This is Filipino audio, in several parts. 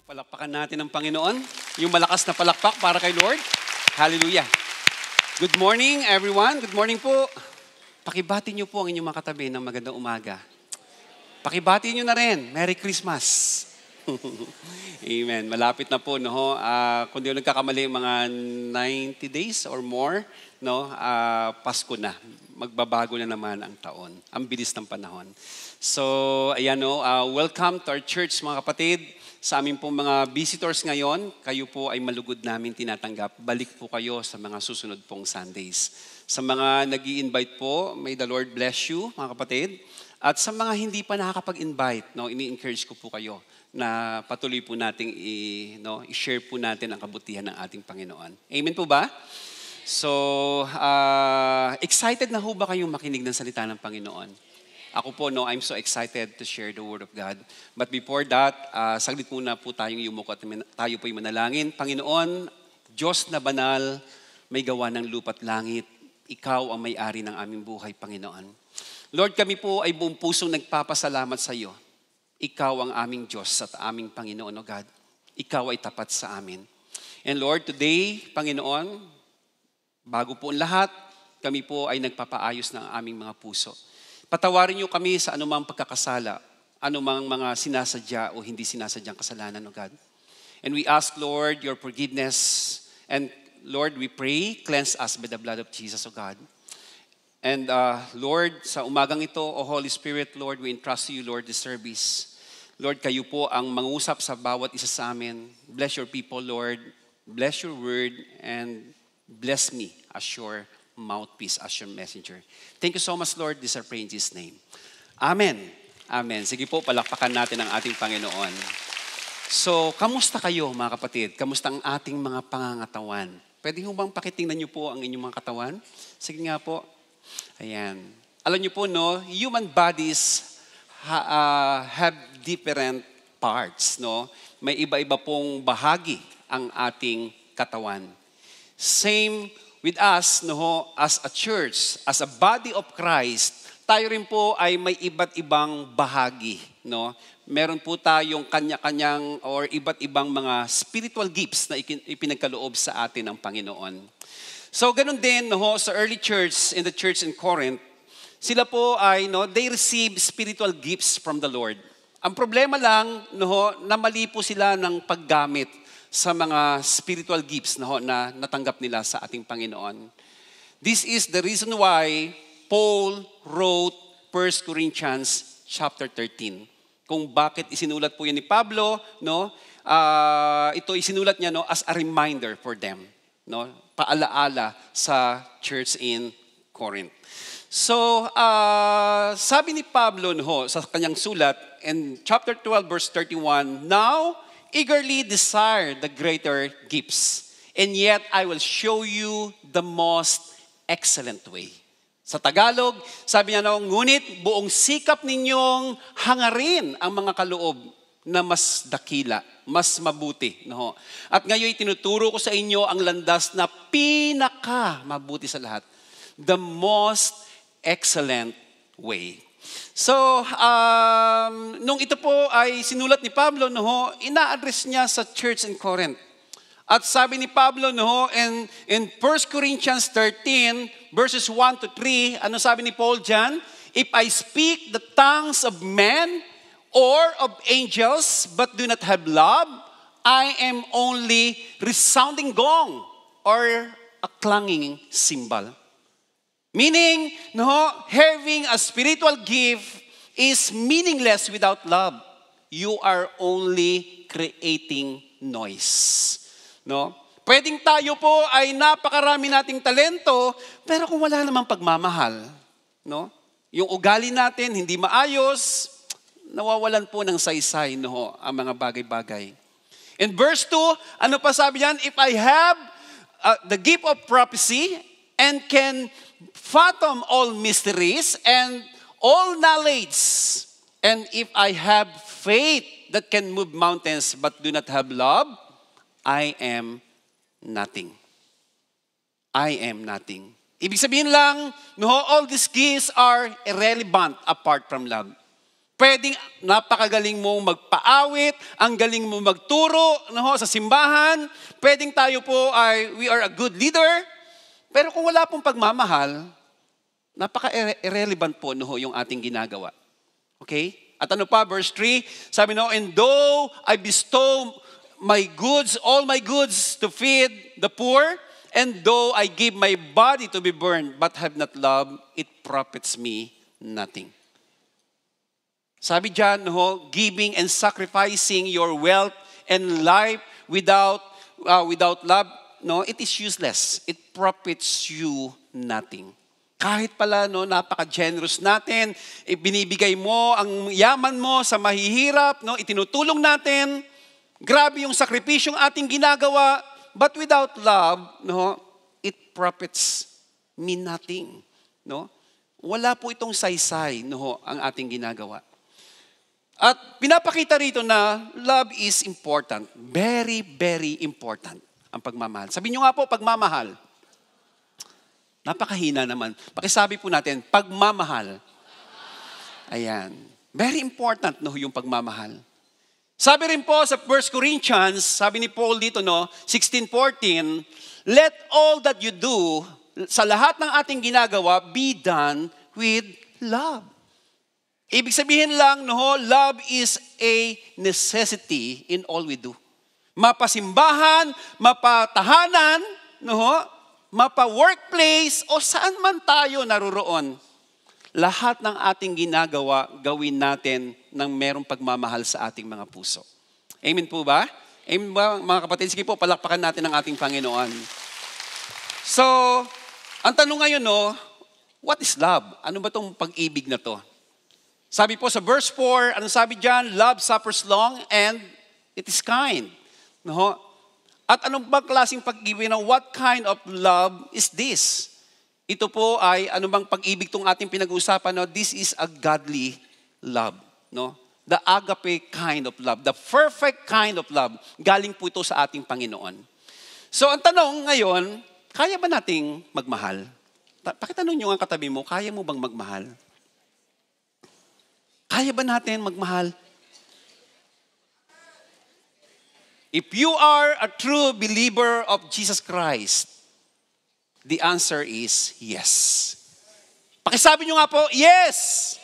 Palakpakan natin ang Panginoon. Yung malakas na palakpak para kay Lord. Hallelujah. Good morning, everyone. Good morning po. Pakibati niyo po ang inyong mga katabi ng magandang umaga. Pakibati niyo na rin. Merry Christmas. Amen. Malapit na po, no? Kung di ko nagkakamali, mga 90 days or more, no? Pasko na. Magbabago na naman ang taon. Ang bilis ng panahon. So, ayan, no? Welcome to our church, mga kapatid. Sa amin pong mga visitors ngayon, kayo po ay malugod namin tinatanggap. Balik po kayo sa mga susunod pong Sundays. Sa mga nag-i-invite po, may the Lord bless you, mga kapatid. At sa mga hindi pa nakakapag-invite, no, ini-encourage ko po kayo na patuloy po nating i-share po natin ang kabutihan ng ating Panginoon. Amen po ba? So, excited na ho ba kayong makinig ng salita ng Panginoon? Ako po, no, I'm so excited to share the Word of God. But before that, saglit muna po tayong yumuko at tayo po'y manalangin. Panginoon, Diyos na banal, may gawa ng lupa't langit. Ikaw ang may-ari ng aming buhay, Panginoon. Lord, kami po ay buong pusong nagpapasalamat sa iyo. Ikaw ang aming Diyos at aming Panginoon, O God. Ikaw ay tapat sa amin. And Lord, today, Panginoon, bago po ang lahat, kami po ay nagpapaayos ng aming mga puso. Patawarin niyo kami sa anumang pagkakasala, anumang mga sinasadya o hindi sinasadyang kasalanan, O God. And we ask, Lord, your forgiveness. And Lord, we pray, cleanse us by the blood of Jesus, O God. And Lord, sa umagang ito, O Holy Spirit, Lord, we entrust to you, Lord, this service. Lord, kayo po ang mangusap sa bawat isa sa amin. Bless your people, Lord. Bless your word and bless me as your mouthpiece, as your messenger. Thank you so much, Lord. This I pray in Jesus' name. Amen. Amen. Sige po, palakpakan natin ang ating Panginoon. So, kamusta kayo, mga kapatid? Kamusta ang ating mga pangangatawan? Pwede ho bang pakitingnan niyo po ang inyong mga katawan? Sige nga po. Ayan. Alam niyo po, no, human bodies have different parts, no? May iba-iba pong bahagi ang ating katawan. Same with us, no, as a church, as a body of Christ, tayo rin po ay may iba't ibang bahagi, no? Meron po tayong kanya-kanyang or iba't ibang mga spiritual gifts na ipinagkaloob sa atin ng Panginoon. So, ganun din, no, sa early church, in the church in Corinth, sila po ay, no, they receive spiritual gifts from the Lord. Ang problema lang, no, na mali po sila ng paggamit sa mga spiritual gifts na natanggap nila sa ating Panginoon. This is the reason why Paul wrote 1 Corinthians chapter 13. Kung bakit isinulat po yan ni Pablo, no? Ito isinulat niya, no, as a reminder for them, no? Paalaala sa church in Corinth. So, sabi ni Pablo, no, sa kanyang sulat in chapter 12 verse 31, now eagerly desire the greater gifts, and yet I will show you the most excellent way. Sa Tagalog, sabi niya, ngunit buong sikap ninyong hangarin ang mga kaloob na mas dakila, mas mabuti. No? At ngayon tinuturo ko sa inyo ang landas na pinaka mabuti sa lahat. The most excellent way. So, nung ito po ay sinulat ni Pablo, no, ina-address niya sa church in Corinth. At sabi ni Pablo, no, in 1 Corinthians 13, verses 1 to 3, ano sabi ni Paul dyan? If I speak the tongues of men or of angels, but do not have love, I am only resounding gong or a clanging cymbal. Meaning, no, having a spiritual gift is meaningless without love. You are only creating noise. No? Pwedeng tayo po ay napakarami nating talento, pero kung wala namang pagmamahal, no? Yung ugali natin hindi maayos, nawawalan po ng saysay, no, ang mga bagay-bagay. In verse 2, ano pa sabi yan? If I have the gift of prophecy and can fathom all mysteries and all knowledge, and if I have faith that can move mountains but do not have love, I am nothing. I am nothing. Ibig sabihin lang, no, all these gifts are irrelevant apart from love. Pwedeng napakagaling mong magpaawit, ang galing mo magturo sa simbahan. Pwedeng tayo po we are a good leader. Pero kung wala pong pagmamahal, napaka-irrelevant po yung ating ginagawa. Okay? At ano pa, verse 3, sabi and though I bestow my goods, all my goods to feed the poor, and though I give my body to be burned, but have not love, it profits me nothing. Sabi dyan, giving and sacrificing your wealth and life without love, it is useless. It profits you nothing. Kahit pala, napaka-generous natin, binibigay mo ang yaman mo sa mahihirap, itinutulong natin, grabe yung sakripisyong ating ginagawa, but without love, it profits me nothing. Wala po itong saysay, ang ating ginagawa. At pinapakita rito na love is important. Very, very important ang pagmamahal. Sabihin nyo nga po, pagmamahal. Napakahina naman. Pakisabi po natin, pagmamahal. Ayan. Very important yung pagmamahal. Sabi rin po sa 1 Corinthians, sabi ni Paul dito 16:14, let all that you do, sa lahat ng ating ginagawa, be done with love. Ibig sabihin lang, love is a necessity in all we do. Mapasimbahan, mapatahanan, mapa-workplace, o saan man tayo naroroon. Lahat ng ating ginagawa, gawin natin ng merong pagmamahal sa ating mga puso. Amen po ba? Amen ba, mga kapatid? Sige po, palakpakan natin ang ating Panginoon. So, ang tanong ngayon, what is love? Ano ba itong pag-ibig na to? Sabi po sa verse 4, ano sabi dyan? Love suffers long and it is kind. At anong bang klaseng pag-ibig na what kind of love is this? Ito po ay ano bang pag-ibig itong ating pinag-uusapan? This is a godly love. The agape kind of love. The perfect kind of love. Galing po ito sa ating Panginoon. So ang tanong ngayon, kaya ba nating magmahal? Pakitanong nyo ang katabi mo, kaya mo bang magmahal? Kaya ba natin magmahal? If you are a true believer of Jesus Christ, the answer is yes. Pakisabi nyo nga po, yes!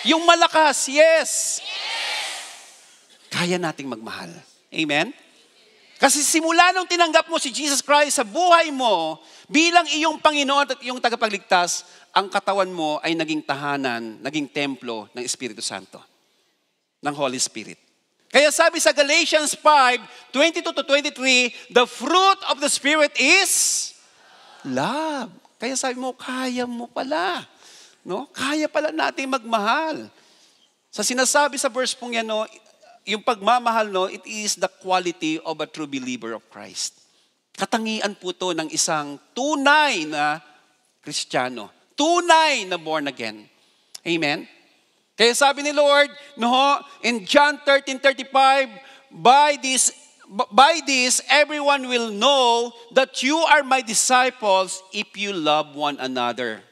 Yung malakas, yes! Kaya nating magmahal. Amen? Kasi simula nung tinanggap mo si Jesus Christ sa buhay mo, bilang iyong Panginoon at iyong tagapagligtas, ang katawan mo ay naging tahanan, naging templo ng Espiritu Santo, ng Holy Spirit. Kaya sabi sa Galatians 5:22-23, the fruit of the Spirit is love. Kaya sabi mo, kaya mo pala. Kaya pala natin magmahal. Sa sinasabi sa verse pong yan, yung pagmamahal, it is the quality of a true believer of Christ. Katangian po to ng isang tunay na Kristiyano. Tunay na born again. Amen? Kaya sabi ni Lord, in John 13:35, by this everyone will know that you are my disciples if you love one another.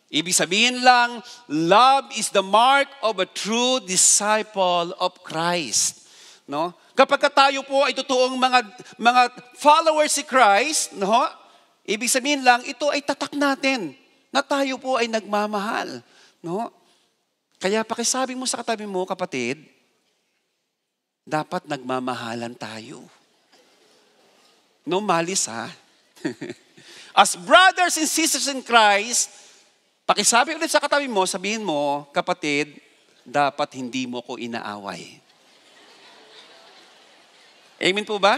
Ibig sabihin lang, love is the mark of a true disciple of Christ. Kapag tayo po ay totoong mga followers si Christ, ibig sabihin lang, ito ay tatak natin na tayo po ay nagmamahal. Kaya pakisabi mo sa katabi mo, kapatid, dapat nagmamahalan tayo. Malis ha. As brothers and sisters in Christ, pakisabi ulit sa katabi mo, sabihin mo, kapatid, dapat hindi mo ko inaaway. Amen po ba?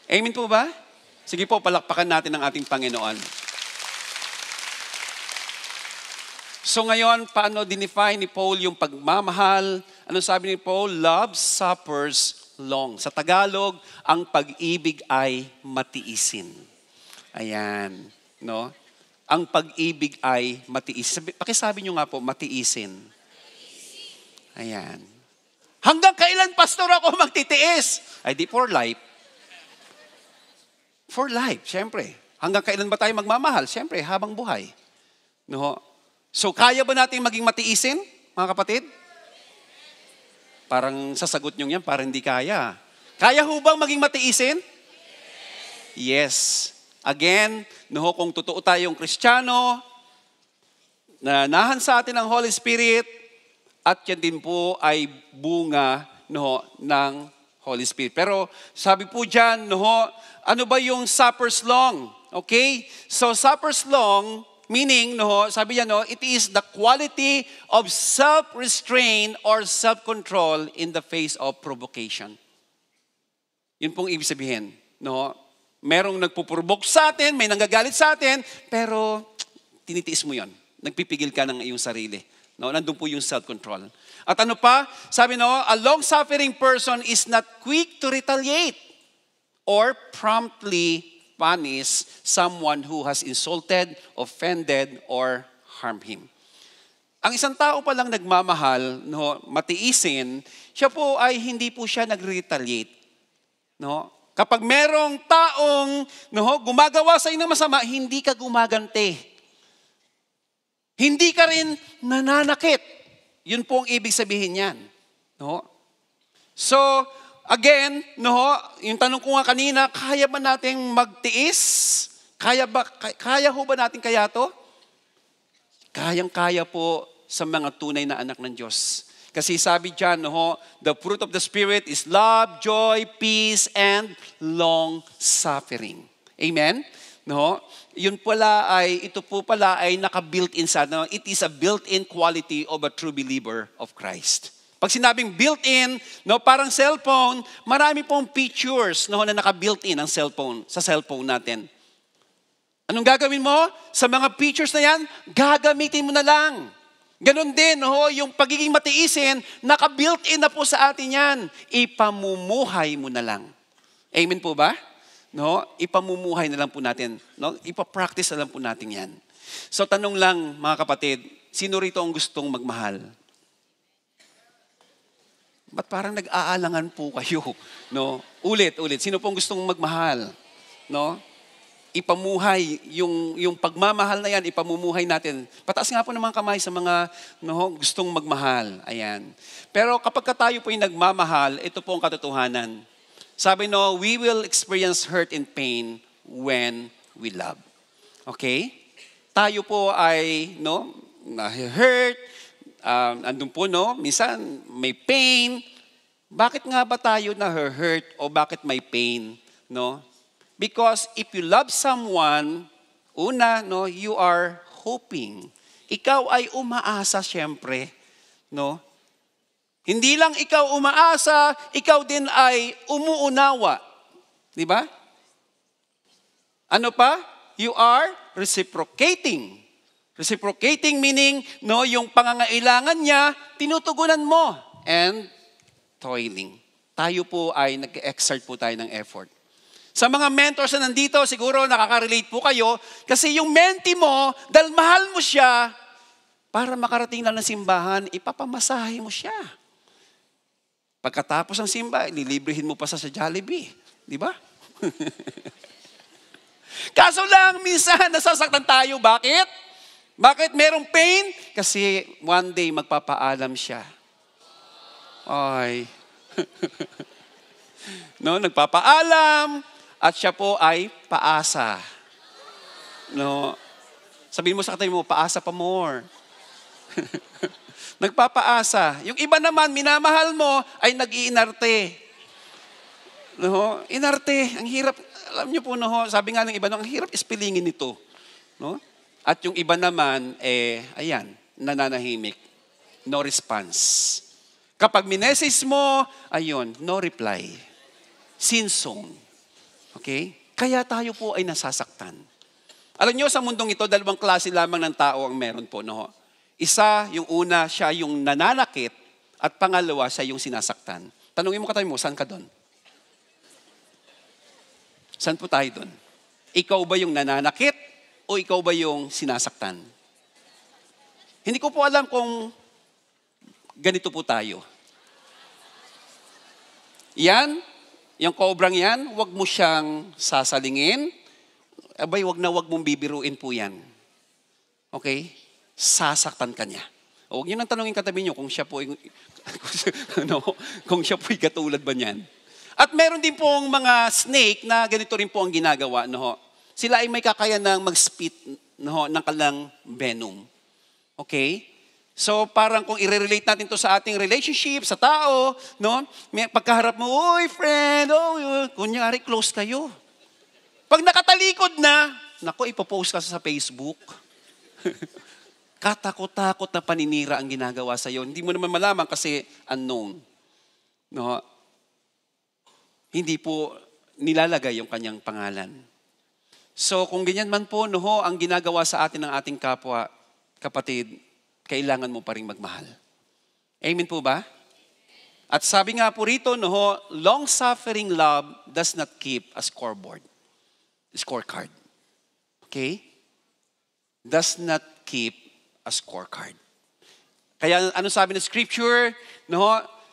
Amen po ba? Sige po, palakpakan natin ang ating Panginoon. So ngayon, paano dinefine ni Paul yung pagmamahal? Ano sabi ni Paul? Love suffers long. Sa Tagalog, ang pag-ibig ay matiisin. Ayan. Ang pag-ibig ay matiisin. Pakisabi nyo nga po, matiisin. Ayan. Hanggang kailan, pastor, ako magtitiis? Ay di for life. For life, syempre. Hanggang kailan ba tayo magmamahal? Syempre, habang buhay. So, kaya ba natin maging matiisin? mga kapatid? Parang sasagot nyo yan, parang hindi kaya. Kaya ho bang maging matiisin? Yes. Again, kung totoo tayong Kristiyano, nanahan sa atin ang Holy Spirit, at yan din po ay bunga ng Holy Spirit. Pero sabi po dyan, ano ba yung supper's long? Okay? So supper's long, meaning, sabi niya, it is the quality of self-restraint or self-control in the face of provocation. Yun pong ibig sabihin. Merong nagpupurobok sa atin, may nanggagalit sa atin, pero tinitiis mo yon. Nagpipigil ka ng iyong sarili. Nandun po yung self-control. At ano pa? Sabi a long-suffering person is not quick to retaliate or promptly punish someone who has insulted, offended, or harmed him. Ang isang tao pa lang nagmamahal, matiisin, siya po ay hindi po siya nag-retaliate. Kapag merong taong gumagawa sa inyo masama, hindi ka gumagante. Hindi ka rin nananakit. Yun po ang ibig sabihin niyan. So, again, yung tanong ko nga kanina, kaya ba nating magtiis? Kaya ho ba natin kaya to? Kayang-kaya po sa mga tunay na anak ng Diyos. Kasi sabi dyan, the fruit of the Spirit is love, joy, peace, and long-suffering. Amen? Ito po pala ay naka-built-in sa, it is a built-in quality of a true believer of Christ. Pag sinabing built-in, parang cellphone, marami pong features na naka-built-in ang cellphone, sa cellphone natin. Anong gagawin mo? Sa mga features na yan, gagamitin mo na lang. Ganon din, yung pagiging matiisin, naka-built-in na po sa atin yan. Ipamumuhay mo na lang. Amen po ba? Ipamumuhay na lang po natin. Ipapractice na lang po natin yan. So tanong lang mga kapatid, sino rito ang gustong magmahal? Ba't parang nag-aalangan po kayo? Ulit. Sino pong gustong magmahal? Ipamuhay, yung pagmamahal na yan, ipamumuhay natin. Pataas nga po ng mga kamay sa mga gustong magmahal. Ayan. Pero kapag tayo po yung nagmamahal, ito po ang katotohanan. Sabi we will experience hurt and pain when we love. Okay? Tayo po ay, na-hurt, andun po, minsan may pain. Bakit nga ba tayo na-hurt o bakit may pain? Because if you love someone, you are hoping. Ikaw ay umaasa siyempre, Hindi lang ikaw umaasa, ikaw din ay umuunawa. Di ba? Ano pa? You are reciprocating. Reciprocating meaning, yung pangangailangan niya, tinutugunan mo. And toiling. Tayo po ay nag-exert po tayo ng effort. Sa mga mentors na nandito, siguro nakaka-relate po kayo, kasi yung mentee mo, dahil mahal mo siya, para makarating lang ng simbahan, ipapamasahe mo siya. Pagkatapos ng simba, lilibrihin mo pa sa Jollibee. Di ba? Kaso lang, minsan nasasaktan tayo. Bakit? Bakit merong pain? Kasi one day magpapaalam siya. Ay. Nagpapaalam at siya po ay paasa. Sabihin mo sa katabi mo, paasa pa more. Nagpapaasa. Yung iba naman, minamahal mo, ay nag-iinarte. Inarte, ang hirap. Alam niyo po, sabi nga ng iba, ang hirap ispilingin nito. At yung iba naman, ayan, nananahimik. No response. Kapag minessage mo, ayun, no reply. Sin zone. Okay? Kaya tayo po ay nasasaktan. Alam niyo, sa mundong ito, dalawang klase lamang ng tao ang meron po. Isa, yung una, siya yung nananakit, at pangalawa, siya yung sinasaktan. Tanungin mo katabi mo, saan ka doon? Saan po tayo doon? Ikaw ba yung nananakit o ikaw ba yung sinasaktan? Hindi ko po alam kung ganito po tayo. Yan, yung kobrang yan, wag mo siyang sasalingin. Abay, wag mong bibiruin po yan. Okay? Sasaktan ka niya. O huwag niyo nang tanungin katabi niyo kung siya po ay, kung siya po ay katulad ba niyan. At meron din pong mga snake na ganito rin po ang ginagawa. No? Sila ay may kakayanang mag-spit ng kalang venom. Okay? So parang kung i-relate natin to sa ating relationship, sa tao, no? May pagkaharap mo, oy friend, kunyari close kayo. Pag nakatalikod na, nako, ipopost ka sa Facebook. Katakot-takot na paninira ang ginagawa sa iyo. Hindi mo naman malaman kasi unknown. No? Hindi po nilalagay yung kanyang pangalan. So kung ganyan man po, ang ginagawa sa atin ng ating kapwa, kapatid, kailangan mo pa rin magmahal. Amen po ba? At sabi nga po rito, long-suffering love does not keep a scoreboard. Scorecard. Okay? Does not keep a scorecard. Kaya ano sabi ng scripture?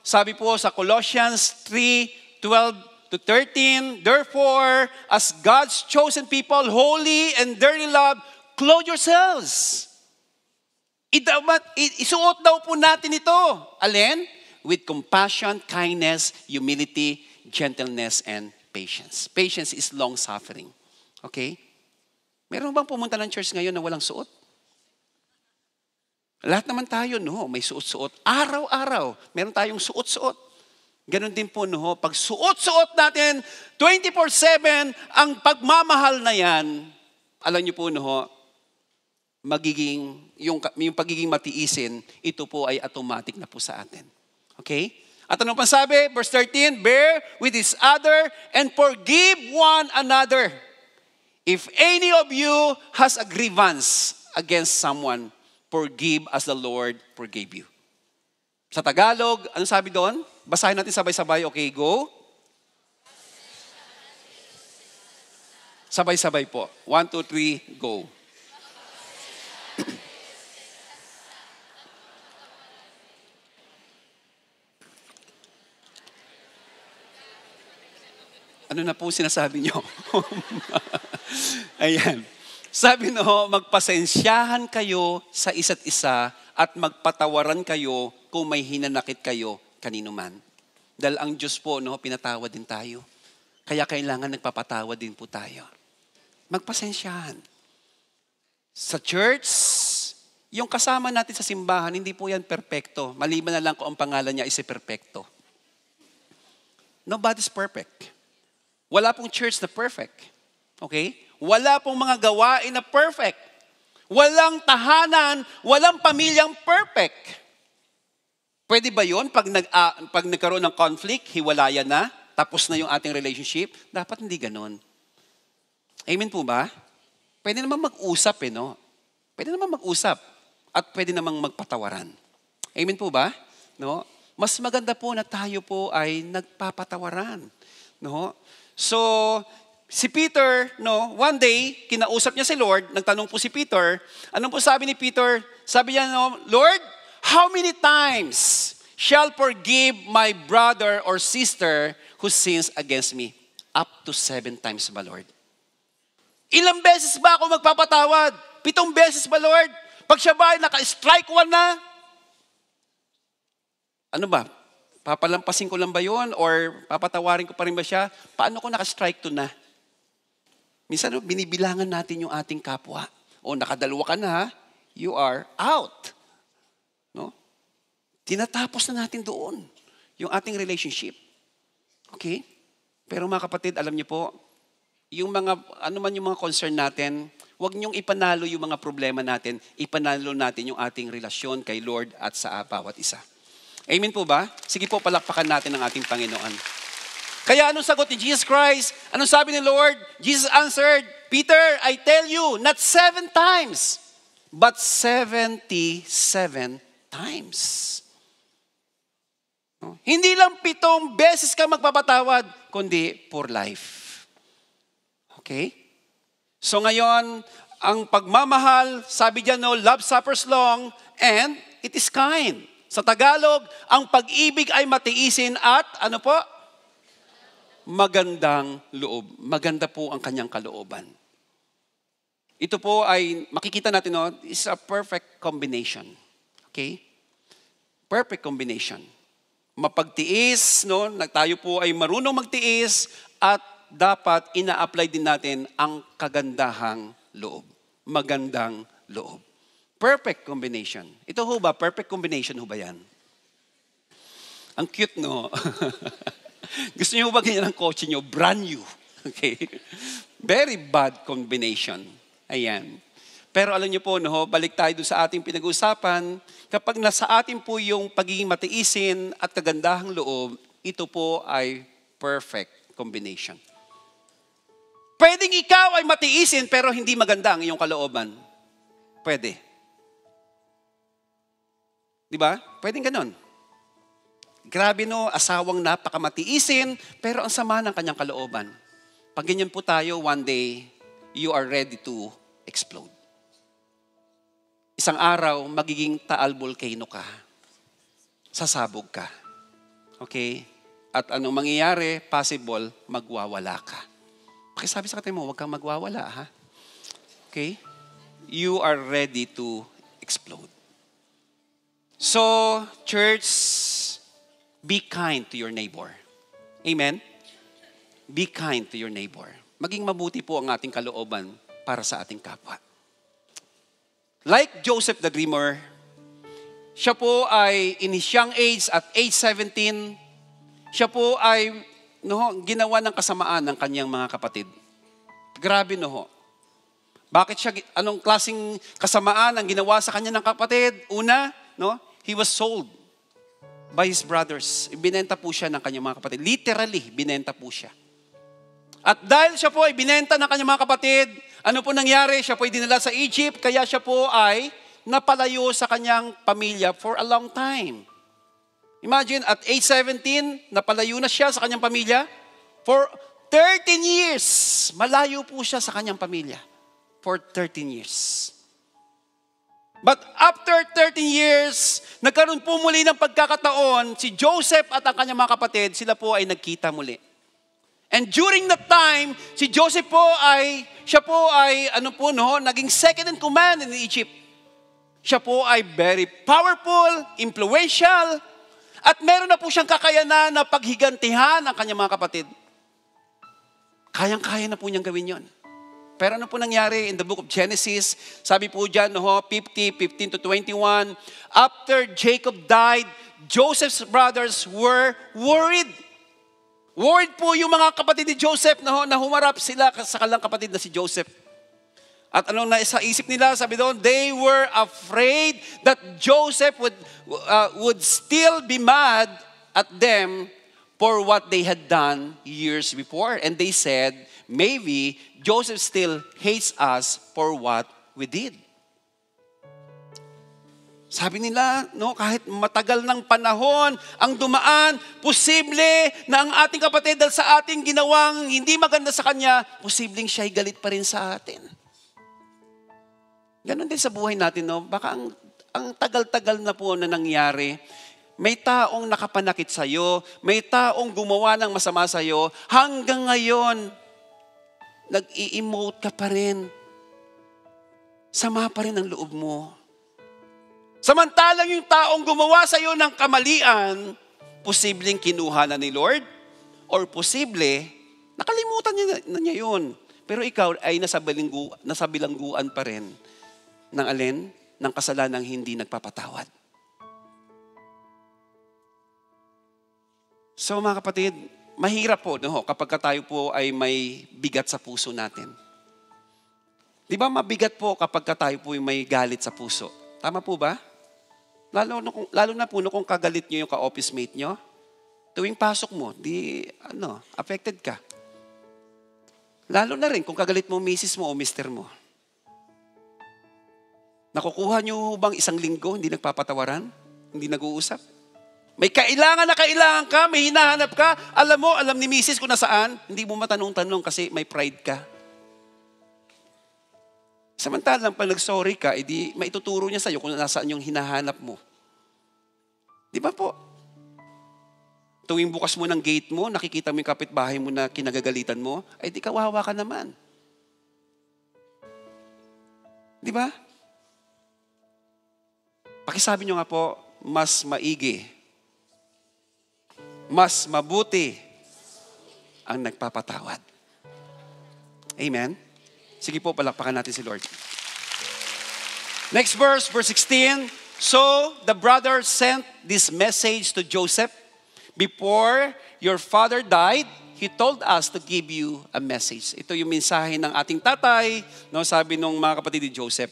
Sabi po sa Colossians 3:12-13, therefore, as God's chosen people, holy and dearly loved, clothe yourselves. Isuot daw po natin ito. Alin? With compassion, kindness, humility, gentleness, and patience. Patience is long-suffering. Okay? Meron bang pumunta ng church ngayon na walang suot? Lahat naman tayo, may suot-suot. Araw-araw, meron tayong suot-suot. Ganon din po, pag suot-suot natin, 24/7, ang pagmamahal na yan, alam niyo po, magiging, yung pagiging matiisin, ito po ay automatic na po sa atin. Okay? At ano pa sabi? Verse 13, bear with each other and forgive one another. If any of you has a grievance against someone, forgive as the Lord forgave you. Sa Tagalog, ano sabi doon? Basahin natin sabay-sabay. Okay, go. Sabay-sabay po. 1, 2, 3, go. Ano na po sinasabi nyo? Ayan. Sabi magpasensyahan kayo sa isa't isa at magpatawaran kayo kung may hinanakit kayo kanino man. Dahil ang Diyos po, pinatawad din tayo. Kaya kailangan nagpapatawad din po tayo. Magpasensyahan. Sa church, yung kasama natin sa simbahan, hindi po yan perfecto. Maliban na lang kung ang pangalan niya is perfecto. Nobody's perfect. Wala pong church na perfect. Okay? Wala pong mga gawain na perfect. Walang tahanan, walang pamilyang perfect. Pwede ba yun? Pag nagkaroon ng conflict, hiwalayan na, tapos na yung ating relationship? Dapat hindi ganon. Amen po ba? Pwede naman mag-usap Pwede naman mag-usap. At pwede namang magpatawaran. Amen po ba? Mas maganda po na tayo po ay nagpapatawaran. So, si Peter, one day, kinausap niya si Lord, nagtanong po si Peter, anong po sabi ni Peter? Sabi niya, Lord, how many times shall forgive my brother or sister who sins against me? Up to 7 times ba, Lord? Ilang beses ba ako magpapatawad? 7 beses ba, Lord? Pag siya ba ay naka-strike 1 na? Ano ba? Papalampasin ko lang ba yun? Or papatawarin ko pa rin ba siya? Paano ko naka-strike 2 na? Minsan, binibilangan natin yung ating kapwa. Nakadalawa ka na, you are out. Tinatapos na natin doon yung ating relationship. Okay? Pero mga kapatid, alam niyo po, yung ano man yung mga concern natin, huwag niyong ipanalo yung mga problema natin, ipanalo natin yung ating relasyon kay Lord at sa bawat isa. Amen po ba? Sige po, palakpakan natin ang ating Panginoon. Kaya anong sagot ni Jesus Christ? Anong sabi ni Lord? Jesus answered, Peter, I tell you, not 7 times, but 77 times. Hindi lang 7 beses ka magpapatawad, kundi for life. Okay? So ngayon, ang pagmamahal, sabi diyan, love suffers long, and it is kind. Sa Tagalog, ang pag-ibig ay matiisin at, magandang loob. Maganda po ang kanyang kalooban. Ito po ay, makikita natin, is a perfect combination. Okay? Perfect combination. Mapagtiis, no? Tayo po ay marunong magtiis at dapat ina-apply din natin ang kagandahang loob. Magandang loob. Perfect combination. Ito ho ba? Perfect combination ho ba yan? Ang cute, no? Gusto niyo ba ganyan ang kotse niyo? Brand new. Okay? Very bad combination. Ayan. Pero alam niyo po, no, balik tayo doon sa ating pinag-uusapan. Kapag nasa atin po yung pagiging matiisin at kagandahang loob, ito po ay perfect combination. Pwedeng ikaw ay matiisin pero hindi maganda ang iyong kalooban. Pwede. Di ba? Pwedeng ganon. Grabe no, asawang napakamatiisin, pero ang sama ng kanyang kalooban. Pag ganyan po tayo, one day, you are ready to explode. Isang araw, magiging Taal Volcano ka. Sasabog ka. Okay? At anong mangyayari? Possible, magwawala ka. Pakisabi sa katabi mo, huwag kang magwawala, ha? Okay? You are ready to explode. So, church, be kind to your neighbor. Amen? Be kind to your neighbor. Maging mabuti po ang ating kalooban para sa ating kapwa. Like Joseph the Dreamer, siya po ay in his young age, at age 17, siya po ay ginawa ng kasamaan ng kanyang mga kapatid. Grabe ho. Bakit siya, anong klaseng kasamaan ang ginawa sa kanya ng kapatid? Una, he was sold by his brothers. Ibinenta po siya ng kanyang mga kapatid. Literally, binenta po siya. At dahil siya po ay binenta ng kanyang mga kapatid, ano po nangyari? Siya po ay dinala sa Egypt, kaya siya po ay napalayo sa kanyang pamilya for a long time. Imagine, at age 17, napalayo na siya sa kanyang pamilya for 13 years. Malayo po siya sa kanyang pamilya for 13 years. But after 13 years, nagkaroon po muli ng pagkakataon, si Joseph at ang kanyang mga kapatid, sila po ay nagkita muli. And during that time, si Joseph po ay, naging second in command in Egypt. Siya po ay very powerful, influential, at meron na po siyang kakayanan na paghigantihan ang kanyang mga kapatid. Kayang-kaya na po niyang gawin yon. Pero ano po nangyari in the book of Genesis? Sabi po dyan, 15 to 21, after Jacob died, Joseph's brothers were worried. Worried po yung mga kapatid ni Joseph na humarap sila sa kanilang kapatid na si Joseph. At anong nasa isip nila? Sabi doon, they were afraid that Joseph would still be mad at them for what they had done years before. And they said, maybe Joseph still hates us for what we did. Sabi nila, kahit matagal ng panahon ang dumaan, posible na ang ating kapatid dahil sa ating ginawang hindi maganda sa kanya, posibleng siya'y galit pa rin sa atin. Ganon din sa buhay natin, Baka ang tagal-tagal na po na nangyari, may taong nakapanakit sa'yo, may taong gumawa ng masama sa'yo, hanggang ngayon, nag-i-emote ka pa rin. Sama pa rin ang loob mo. Samantalang yung taong gumawa sa iyo ng kamalian, posibleng kinuha na ni Lord, or posible, nakalimutan niya yun. Pero ikaw ay nasa bilangguan pa rin ng alin? Ng kasalanang hindi nagpapatawad. So mga kapatid, mahirap po kapag tayo po ay may bigat sa puso natin. Di ba mabigat po kapag tayo po ay may galit sa puso? Tama po ba? Lalo na po kung kagalit nyo yung ka-office mate nyo, tuwing pasok mo, affected ka. Lalo na rin kung kagalit mo misis mo o mister mo. Nakukuha nyo bang isang linggo, hindi nagpapatawaran? Hindi nag-uusap? May kailangan ka, may hinahanap ka, alam ni misis kung nasaan, hindi mo matanong-tanong kasi may pride ka. Samantalang pag nag-sorry ka, edi maituturo niya sa'yo kung nasaan yung hinahanap mo. Di ba po? Tuwing bukas mo ng gate mo, nakikita mo yung kapitbahay mo na kinagagalitan mo, ay di kawawa ka naman. Di ba? Pakisabi nyo nga po, mas maigi, mas mabuti ang nagpapatawad. Amen? Sige po, palakpakan natin si Lord. Next verse 16. So the brothers sent this message to Joseph. Before your father died, he told us to give you a message. Ito yung mensahe ng ating tatay, no, sabi nung mga kapatid ni Joseph.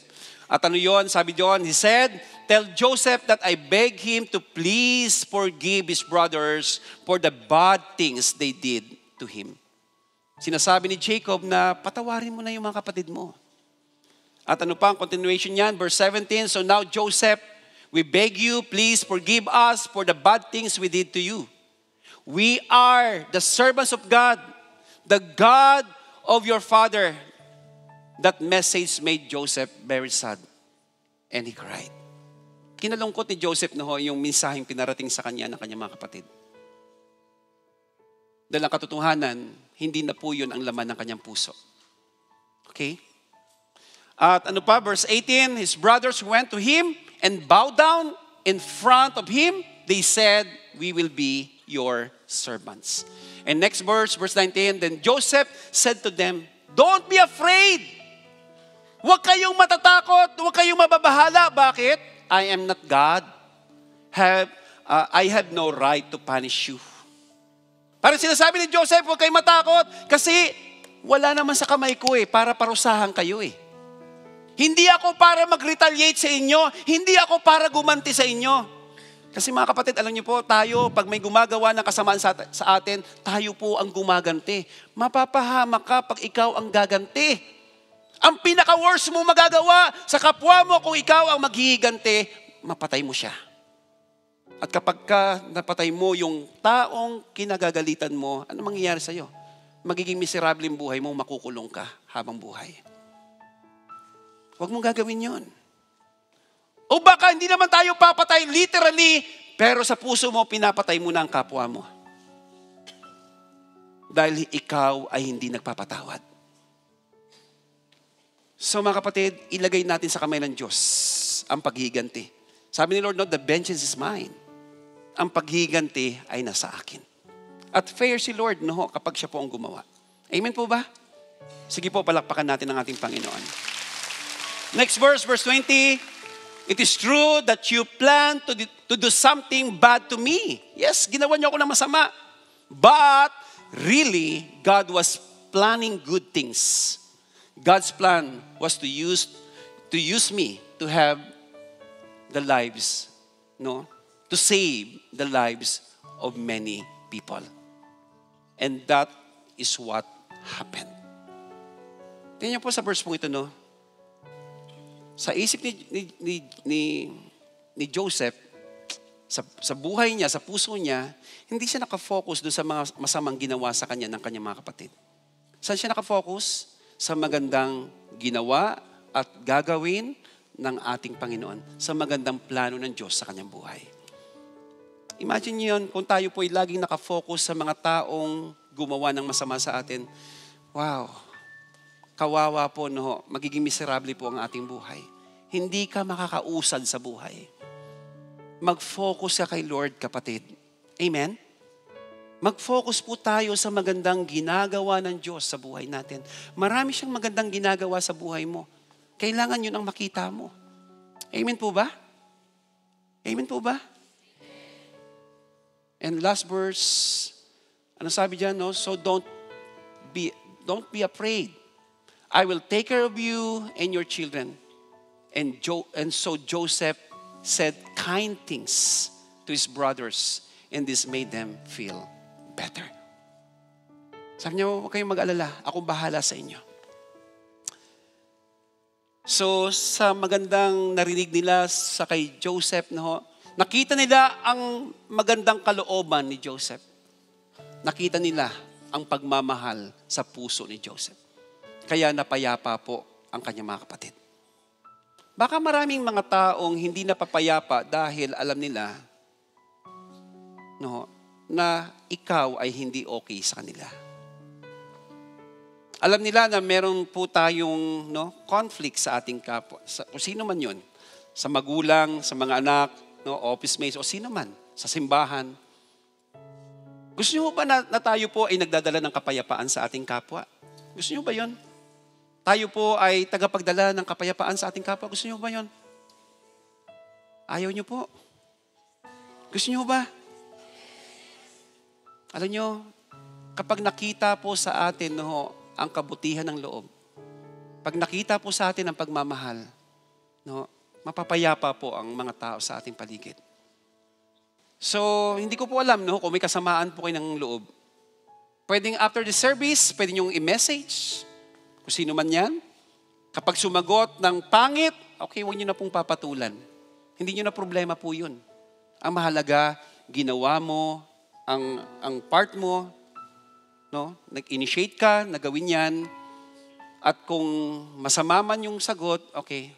At ano yon? Sabi doon, he said, tell Joseph that I beg him to please forgive his brothers for the bad things they did to him. Sinasabi ni Jacob na patawarin mo na yung mga kapatid mo. At ano pa ang continuation niyan? Verse 17, so now Joseph, we beg you, please forgive us for the bad things we did to you. We are the servants of God, the God of your father. That message made Joseph very sad. And he cried. Kinalungkot ni Joseph yung mensaheng pinarating sa kanya ng kanyang mga kapatid. Dahil ang katotohanan, hindi na po yun ang laman ng kanyang puso. Okay? At ano pa, verse 18, his brothers went to him and bowed down in front of him. They said, we will be your servants. And next verse 19, then Joseph said to them, don't be afraid. Huwag kayong matatakot, huwag kayong mababahala. Bakit? I am not God. I have no right to punish you. Parang sinasabi ni Joseph, huwag kayong matakot kasi wala naman sa kamay ko para parusahan kayo . Hindi ako para mag-retaliate sa inyo. Hindi ako para gumanti sa inyo. Kasi mga kapatid, alam niyo po, tayo, pag may gumagawa ng kasamaan sa atin, tayo po ang gumaganti. Mapapahamak ka pag ikaw ang gaganti. Ang pinaka-worst mo magagawa sa kapwa mo kung ikaw ang maghihiganti, mapatay mo siya. At kapag ka napatay mo yung taong kinagagalitan mo, ano mangyayari sa'yo? Magiging miserable yung buhay mo, makukulong ka habang buhay. Huwag mong gagawin yun. O baka hindi naman tayo papatay literally, pero sa puso mo, pinapatay mo na ang kapwa mo. Dahil ikaw ay hindi nagpapatawad. So mga kapatid, ilagay natin sa kamay ng Diyos ang paghihiganti. Sabi ni Lord, no, the vengeance is mine. Ang paghihiganti ay nasa akin. At fair si Lord, no, kapag siya po ang gumawa. Amen po ba? Sige po, palakpakan natin ang ating Panginoon. Next verse 20. It is true that you plan to do something bad to me. Yes, ginawa niyo ako ng masama. But really, God was planning good things. God's plan was to use me to have the lives, to save the lives of many people. And that is what happened. Tingnan niyo po sa verse po ito, Sa isip ni Joseph, sa buhay niya, sa puso niya, hindi siya nakafocus doon sa mga masamang ginawa sa kanya ng kanyang mga kapatid. Saan siya nakafocus? Sa magandang ginawa at gagawin ng ating Panginoon, sa magandang plano ng Diyos sa kanyang buhay. Imagine niyo yun, kung tayo po ay laging nakafocus sa mga taong gumawa ng masama sa atin, wow, kawawa po, magiging miserable po ang ating buhay. Hindi ka makakausad sa buhay. Mag-focus ka kay Lord, kapatid. Amen? Mag-focus po tayo sa magandang ginagawa ng Diyos sa buhay natin. Marami siyang magandang ginagawa sa buhay mo. Kailangan yun ang makita mo. Amen po ba? Amen po ba? And last verse, ano sabi dyan, So don't be afraid. I will take care of you and your children. And so Joseph said kind things to his brothers, and this made them feel better. Sabi niya, huwag kayong mag-alala. Ako bahala sa inyo. So, sa magandang narinig nila sa kay Joseph, nakita nila ang magandang kalooban ni Joseph. Nakita nila ang pagmamahal sa puso ni Joseph. Kaya napayapa po ang kanyang mga kapatid. Baka maraming mga taong hindi napapayapa dahil alam nila na ikaw ay hindi okay sa kanila. Alam nila na meron po tayong conflict sa ating kapwa, kung sino man yun, sa magulang, sa mga anak, no, office mates, o sino man, sa simbahan. Gusto niyo ba na tayo po ay nagdadala ng kapayapaan sa ating kapwa? Gusto niyo ba yon? Tayo po ay tagapagdala ng kapayapaan sa ating kapwa. Gusto niyo ba yon? Ayaw niyo po. Gusto niyo ba? Alam niyo, kapag nakita po sa atin no, ang kabutihan ng loob, pag nakita po sa atin ang pagmamahal, no, mapapayapa po ang mga tao sa ating paligid. So, hindi ko po alam no, kung may kasamaan po kayo ng loob. Pwedeng after the service, pwede niyong i-message, kung sino man yan. Kapag sumagot ng pangit, okay, huwag niyo na pong papatulan. Hindi niyo na problema po yun. Ang mahalaga, ginawa mo, ang part mo, no? Nag-initiate ka, nagawin yan, at kung masama man yung sagot, okay,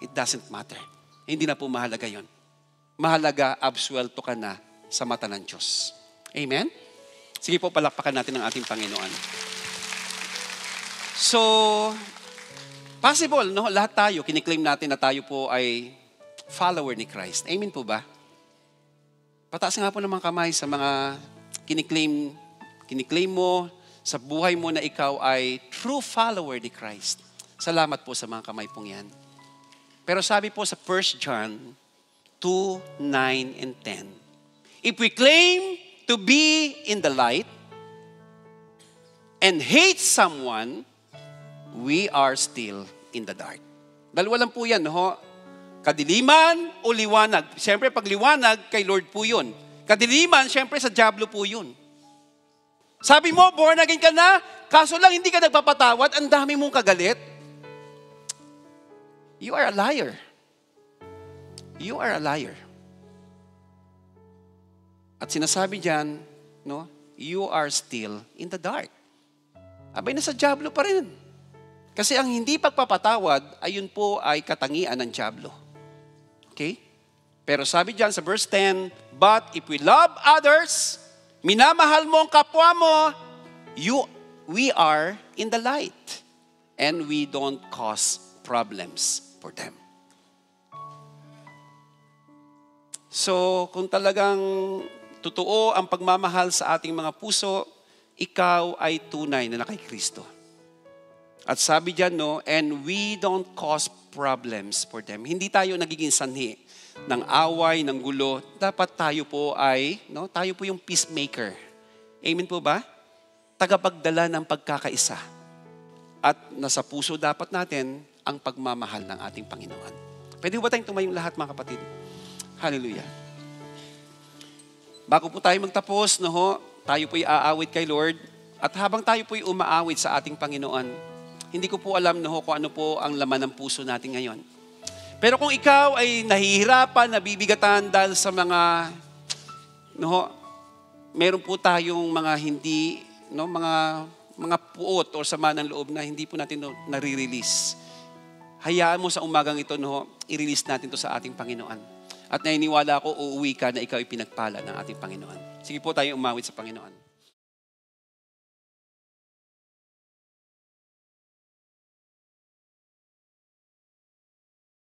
it doesn't matter. Hindi na po mahalaga yon. Mahalaga, absuelto ka na sa mata ng Diyos. Amen? Sige po, palakpakan natin ang ating Panginoon. So, possible, no? Lahat tayo, kiniklaim natin na tayo po ay follower ni Christ. Amen po ba? Pataas nga po ng mga kamay sa mga kiniklaim mo sa buhay mo na ikaw ay true follower ni Christ. Salamat po sa mga kamay pong yan. Pero sabi po sa 1 John 2, 9, and 10, if we claim to be in the light and hate someone, we are still in the dark. Dalawa lang po yan, no? Kadiliman o liwanag. Siyempre, pag liwanag, kay Lord po yun. Kadiliman, siyempre, sa dyablo po yun. Sabi mo, born again ka na, kaso lang hindi ka nagpapatawad, ang dami mong kagalit. You are a liar. You are a liar. At sinasabi diyan, no, you are still in the dark. Abay, nasa dyablo pa rin. Kasi ang hindi pagpapatawad, ayun po ay katangian ng dyablo. Okay? Pero sabi diyan sa verse 10, but if we love others, minamahal mo ang kapwa mo, we are in the light. And we don't cause problems for them. So, kung talagang totoo ang pagmamahal sa ating mga puso, ikaw ay tunay na kay Kristo. At sabi diyan, no, and we don't cause problems for them. Hindi tayo nagiging sanhi ng away, ng gulo. Dapat tayo po ay, no, tayo po yung peacemaker. Amen po ba? Tagapagdala ng pagkakaisa. At nasa puso dapat natin ang pagmamahal ng ating Panginoon. Pwede ba tayong tumayong lahat, mga kapatid? Hallelujah. Bago po tayo magtapos, no, tayo po'y aawit kay Lord. At habang tayo po'y umaawit sa ating Panginoon, hindi ko po alam, no, kung ano po ang laman ng puso natin ngayon. Pero kung ikaw ay nahihirapan, nabibigatan dahil sa mga, no, meron po tayong mga hindi, no, mga puot o sama ng loob na hindi po natin nare-release. Hayaan mo sa umagang ito, no, i-release natin to sa ating Panginoon. At naniniwala ako, uuwi ka na ikaw ay pinagpala ng ating Panginoon. Sige po tayo umawit sa Panginoon.